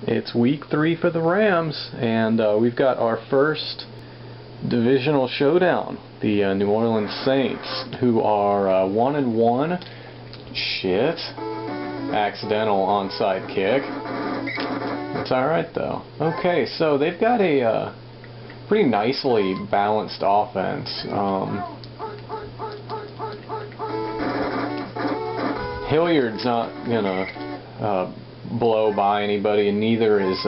It's week 3 for the Rams, and we've got our first divisional showdown. The New Orleans Saints, who are 1-1. Shit. Accidental onside kick. It's alright though. Okay, so they've got a pretty nicely balanced offense. Hilliard's not gonna blow by anybody, and neither is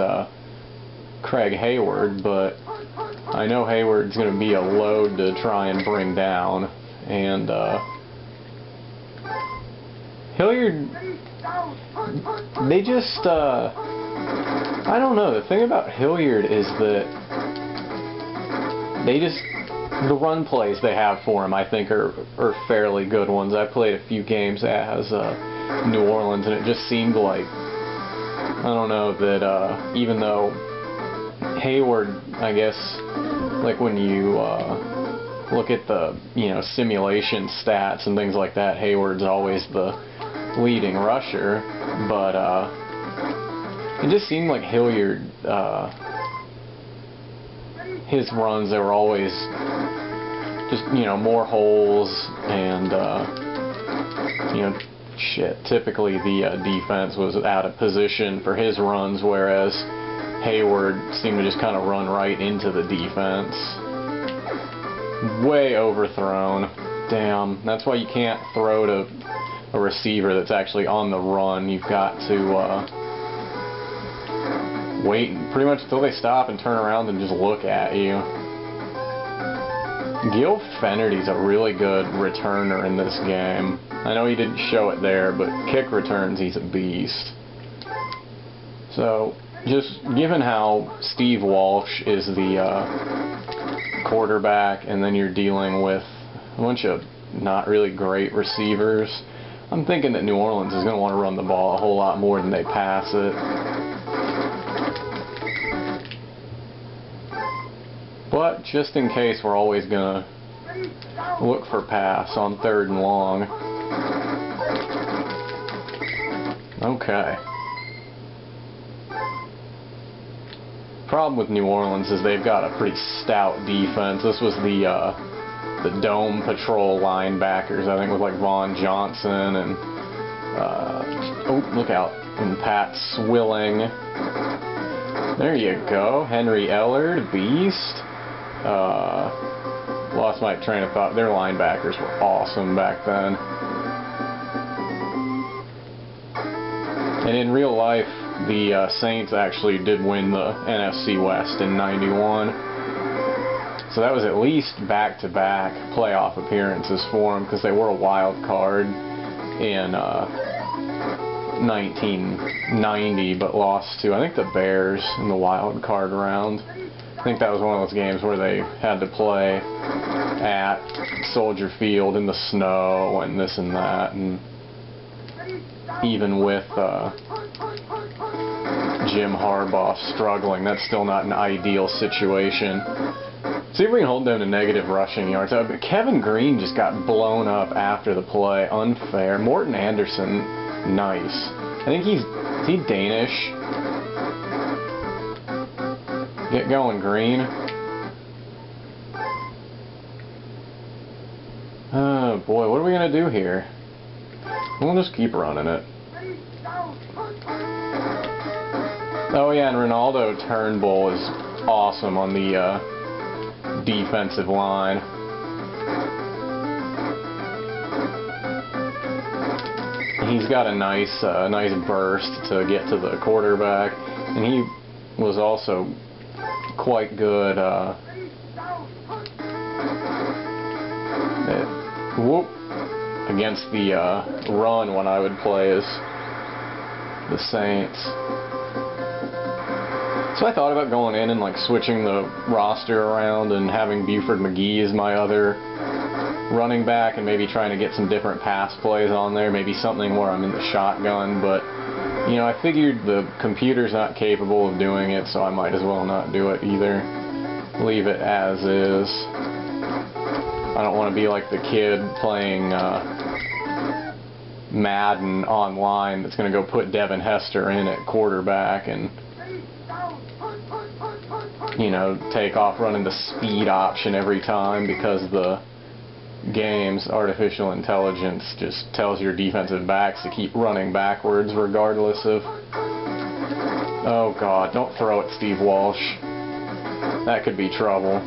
Craig Hayward, but I know Hayward's going to be a load to try and bring down. And Hilliard, they just I don't know, the thing about Hilliard is that the run plays they have for him, I think, are fairly good ones. I played a few games as New Orleans, and it just seemed like, I don't know, that even though Hayward, I guess, like when you look at the simulation stats and things like that, Hayward's always the leading rusher, but it just seemed like Hilliard, his runs, they were always just more holes, and typically the defense was out of position for his runs, whereas Hayward seemed to just kind of run right into the defense. Way overthrown. Damn, that's why you can't throw to a receiver that's actually on the run. You've got to wait pretty much until they stop and turn around and just look at you. Gil Fenerty's a really good returner in this game. I know he didn't show it there, but kick returns, he's a beast. So, just given how Steve Walsh is the quarterback, and then you're dealing with a bunch of not really great receivers, I'm thinking that New Orleans is going to want to run the ball a whole lot more than they pass it. But just in case, we're always going to look for pass on 3rd and long. Okay. Problem with New Orleans is they've got a pretty stout defense. This was the Dome Patrol linebackers, I think, with like Vaughn Johnson and oh, look out, and Pat Swilling. There you go, Henry Ellard, beast. Lost my train of thought. Their linebackers were awesome back then. And in real life, the Saints actually did win the NFC West in '91. So that was at least back-to-back playoff appearances for them, because they were a wild card in 1990, but lost to, I think, the Bears in the wild card round. I think that was one of those games where they had to play at Soldier Field in the snow and this and that, and even with Jim Harbaugh struggling, that's still not an ideal situation. See if we can hold them to negative rushing yards. Kevin Green just got blown up after the play. Unfair. Morton Anderson, nice. I think is he Danish? Get going, Green. Oh boy, what are we going to do here? We'll just keep running it. Oh yeah, and Ronaldo Turnbull is awesome on the defensive line. He's got a nice burst to get to the quarterback, and he was also quite good against the run when I would play as the Saints. So I thought about going in and like switching the roster around and having Buford McGee as my other running back, and maybe trying to get some different pass plays on there, maybe something where I'm in the shotgun, but I figured the computer's not capable of doing it, so I might as well not do it either. Leave it as is. I don't want to be like the kid playing Madden online that's going to go put Devin Hester in at quarterback and you know, take off running the speed option every time because the game's artificial intelligence just tells your defensive backs to keep running backwards regardless of... Oh god, don't throw it, Steve Walsh. That could be trouble.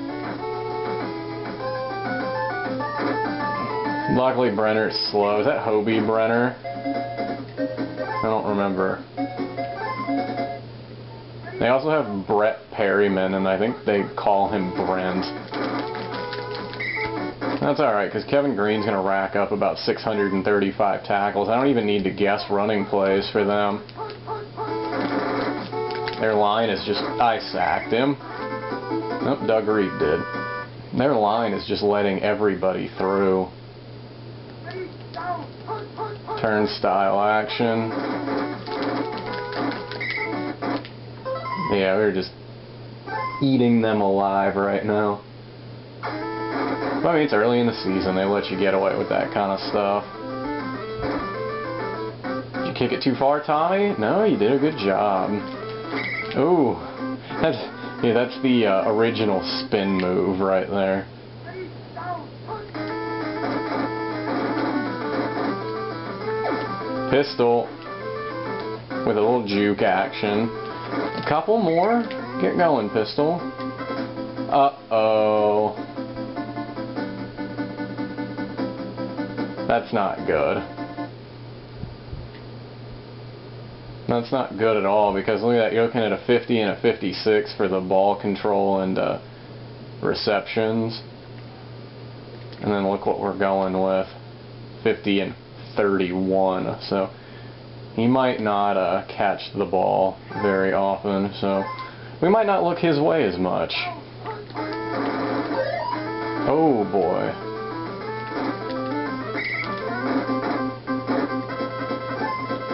Luckily Brenner's slow. Is that Hobie Brenner? I don't remember. They also have Brett Perryman, and I think they call him Brent. That's alright, because Kevin Green's going to rack up about 635 tackles. I don't even need to guess running plays for them. Their line is just... I sacked him. Nope, Doug Reed did. Their line is just letting everybody through. Turnstile action. Yeah, we're just eating them alive right now. But I mean, it's early in the season. They let you get away with that kind of stuff. Did you kick it too far, Tommy? No, you did a good job. Ooh, that's the original spin move right there. Pistol with a little juke action. A couple more. Get going, Pistol. Uh-oh. That's not good. That's not good at all, because look at that, you're looking at a 50 and a 56 for the ball control and receptions. And then look what we're going with. 50 and 31. So he might not catch the ball very often, so we might not look his way as much. Oh boy.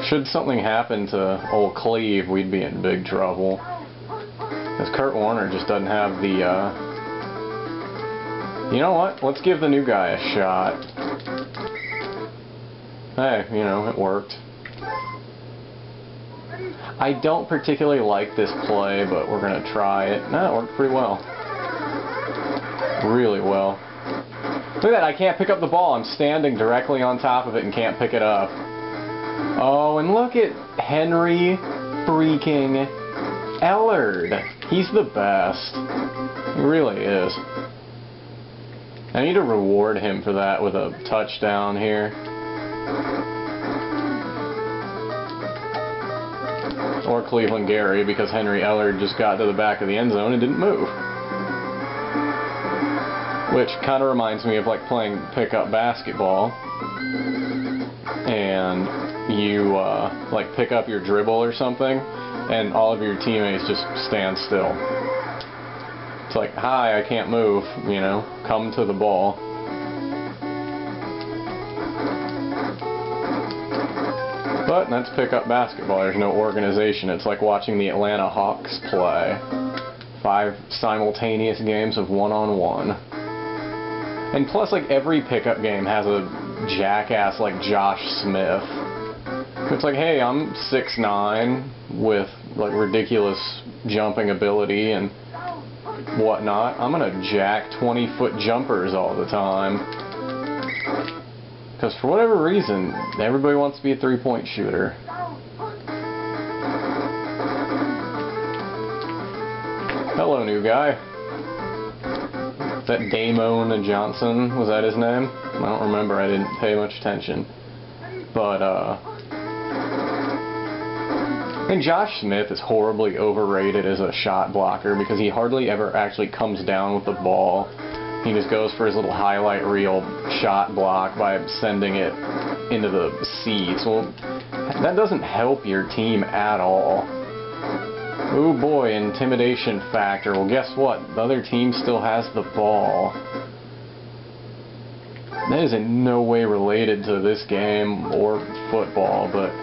Should something happen to old Cleve, we'd be in big trouble. Because Kurt Warner just doesn't have the, You know what? Let's give the new guy a shot. Hey, you know, it worked. I don't particularly like this play, but we're going to try it. No, it worked pretty well. Really well. Look at that, I can't pick up the ball. I'm standing directly on top of it and can't pick it up. Oh, and look at Henry freaking Ellard. He's the best. He really is. I need to reward him for that with a touchdown here. Or Cleveland Gary, because Henry Ellard just got to the back of the end zone and didn't move. Which kind of reminds me of like playing pickup basketball. And you like pick up your dribble or something, and all of your teammates just stand still. It's like, hi, I can't move, you know, come to the ball. But that's pickup basketball. There's no organization. It's like watching the Atlanta Hawks play. 5 simultaneous games of one-on-one. And plus, like, every pickup game has a jackass like Josh Smith. It's like, hey, I'm 6'9", with like ridiculous jumping ability and whatnot. I'm gonna jack 20-foot jumpers all the time. Because for whatever reason, everybody wants to be a 3-point shooter. Hello, new guy. Is that Damon Johnson? Was that his name? I don't remember. I didn't pay much attention. But, and Josh Smith is horribly overrated as a shot blocker because he hardly ever actually comes down with the ball. He just goes for his little highlight reel shot block by sending it into the seats. Well, that doesn't help your team at all. Oh boy, intimidation factor. Well, guess what? The other team still has the ball. That is in no way related to this game or football, but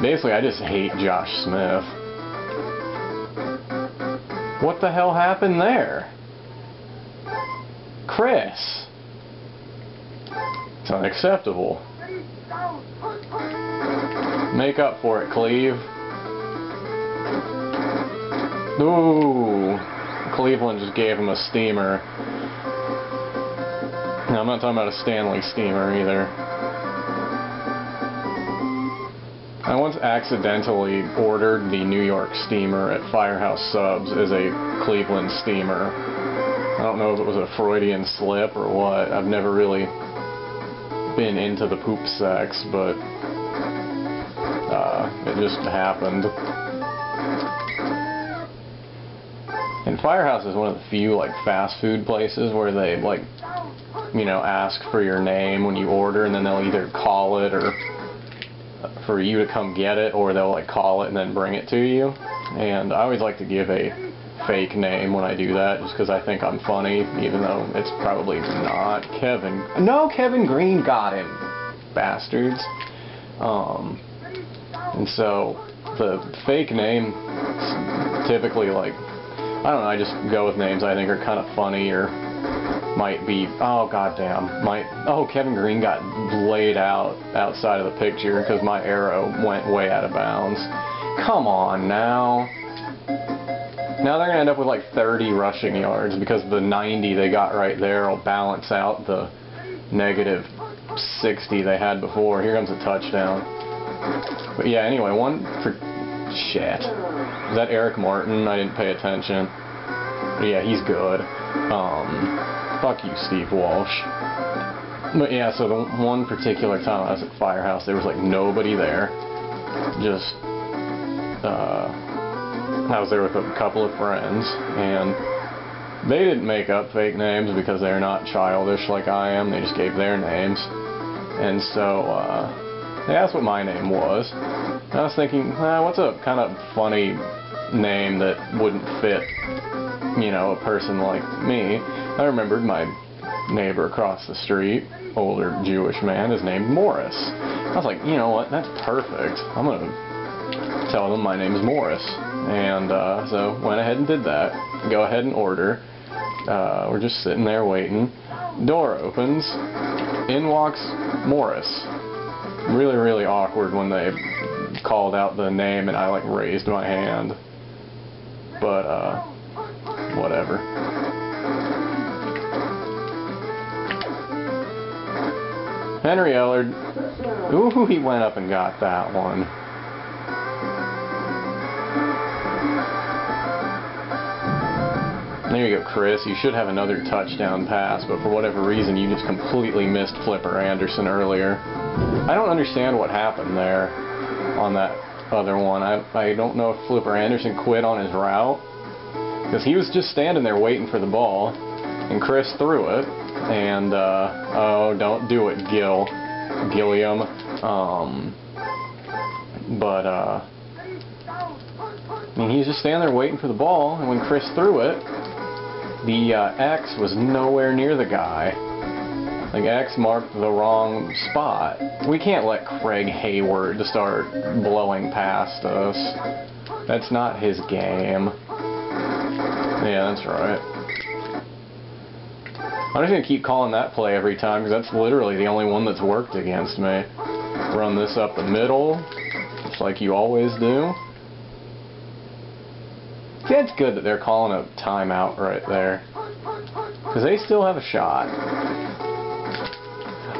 basically I just hate Josh Smith. What the hell happened there? Chris. It's unacceptable. Make up for it, Cleve. Ooh, Cleveland just gave him a steamer. No, I'm not talking about a Stanley steamer either. I once accidentally ordered the New York steamer at Firehouse Subs as a Cleveland steamer. I don't know if it was a Freudian slip or what. I've never really been into the poop sex, but it just happened. And Firehouse is one of the few like fast food places where they like, you know, ask for your name when you order, and then they'll either call it or for you to come get it, or they'll like call it and then bring it to you. And I always like to give a fake name when I do that, just because I think I'm funny, even though it's probably not. Kevin Green got him, bastards. And so the fake name typically, like, I don't know, I just go with names I think are kind of funny or might be, oh goddamn, Kevin Green got laid out outside of the picture because my arrow went way out of bounds. Come on now. Now they're going to end up with like 30 rushing yards because the 90 they got right there will balance out the negative 60 they had before. Here comes a touchdown. But yeah, anyway, shit. Is that Eric Martin? I didn't pay attention. But yeah, he's good. Fuck you, Steve Walsh. But yeah, so the one particular time I was at Firehouse, there was like nobody there. Just, I was there with a couple of friends, and they didn't make up fake names because they're not childish like I am. They just gave their names. And so, they asked what my name was. And I was thinking, what's a kind of funny name that wouldn't fit, you know, a person like me? I remembered my neighbor across the street, older Jewish man, is named Morris. I was like, you know what, that's perfect. I'm going to tell them my name's Morris. And so went ahead and did that. Go ahead and order. We're just sitting there waiting. Door opens. In walks Morris. Really, really awkward when they called out the name and I like raised my hand. But whatever. Henry Ellard. Ooh, he went up and got that one. There you go, Chris. You should have another touchdown pass, but for whatever reason, you just completely missed Flipper Anderson earlier. I don't understand what happened there on that other one. I don't know if Flipper Anderson quit on his route, because he was just standing there waiting for the ball, and Chris threw it, and, oh, don't do it, Gilliam. I mean, he was just standing there waiting for the ball, and when Chris threw it, the X was nowhere near the guy. Like, X marked the wrong spot. We can't let Craig Hayward start blowing past us. That's not his game. Yeah, that's right. I'm just going to keep calling that play every time, because that's literally the only one that's worked against me. Run this up the middle, just like you always do. Yeah, it's good that they're calling a timeout right there, because they still have a shot.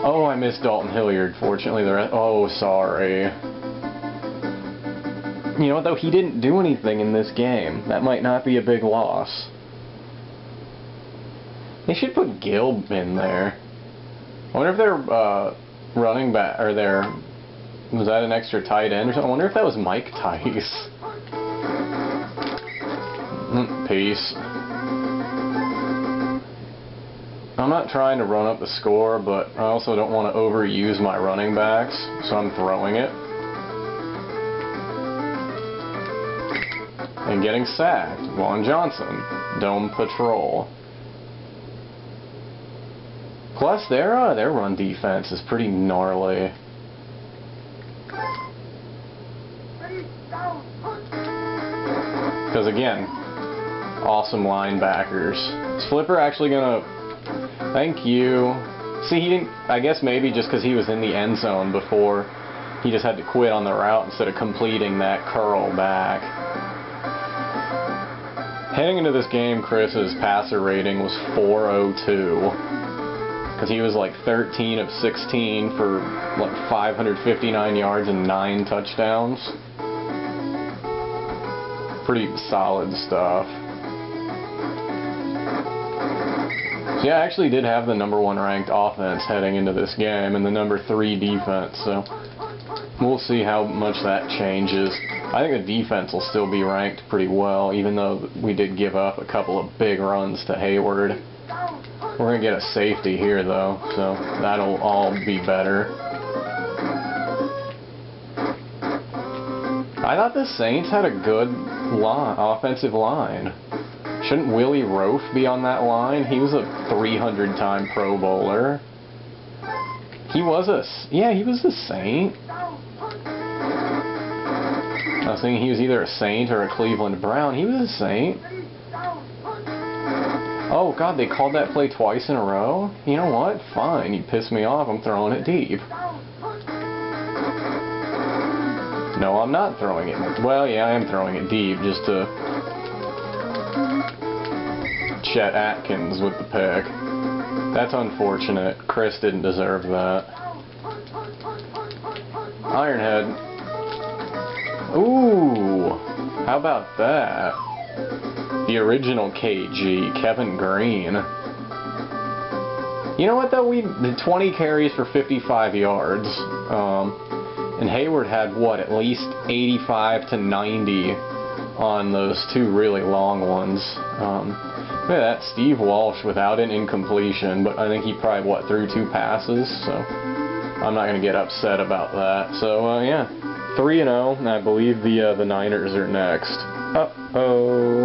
Oh, I missed Dalton Hilliard. Fortunately, oh, sorry. You know what, though? He didn't do anything in this game. That might not be a big loss. They should put Gilb in there. I wonder if they're running back, or was that an extra tight end or something? I wonder if that was Mike Tice. Peace. I'm not trying to run up the score, but I also don't want to overuse my running backs, so I'm throwing it. And getting sacked. Vaughn Johnson. Dome Patrol. Plus, their run defense is pretty gnarly. Because again, awesome linebackers. Is Flipper actually gonna... Thank you. See, he didn't... I guess maybe just because he was in the end zone before, he just had to quit on the route instead of completing that curl back. Heading into this game, Chris's passer rating was 402. Because he was like 13 of 16 for like 559 yards and 9 touchdowns. Pretty solid stuff. So yeah, I actually did have the #1 ranked offense heading into this game and the #3 defense, so we'll see how much that changes. I think the defense will still be ranked pretty well, even though we did give up a couple of big runs to Hayward. We're going to get a safety here, though, so that'll all be better. I thought the Saints had a good offensive line. Shouldn't Willie Roaf be on that line? He was a 300-time Pro Bowler. He was a Saint. I was thinking he was either a Saint or a Cleveland Brown. He was a Saint. Oh, God, they called that play twice in a row? You know what? Fine. You pissed me off. I'm throwing it deep. No, I'm not throwing it. Well, yeah, I am throwing it deep just to Chet Atkins with the pick. That's unfortunate. Chris didn't deserve that. Ironhead. Ooh, how about that? The original KG, Kevin Green. You know what though? We did 20 carries for 55 yards. And Hayward had what? At least 85 to 90 on those 2 really long ones. Look at that, Steve Walsh without an incompletion, but I think he probably threw 2 passes. So I'm not gonna get upset about that. So yeah. 3-0, and I believe the Niners are next. Uh-oh.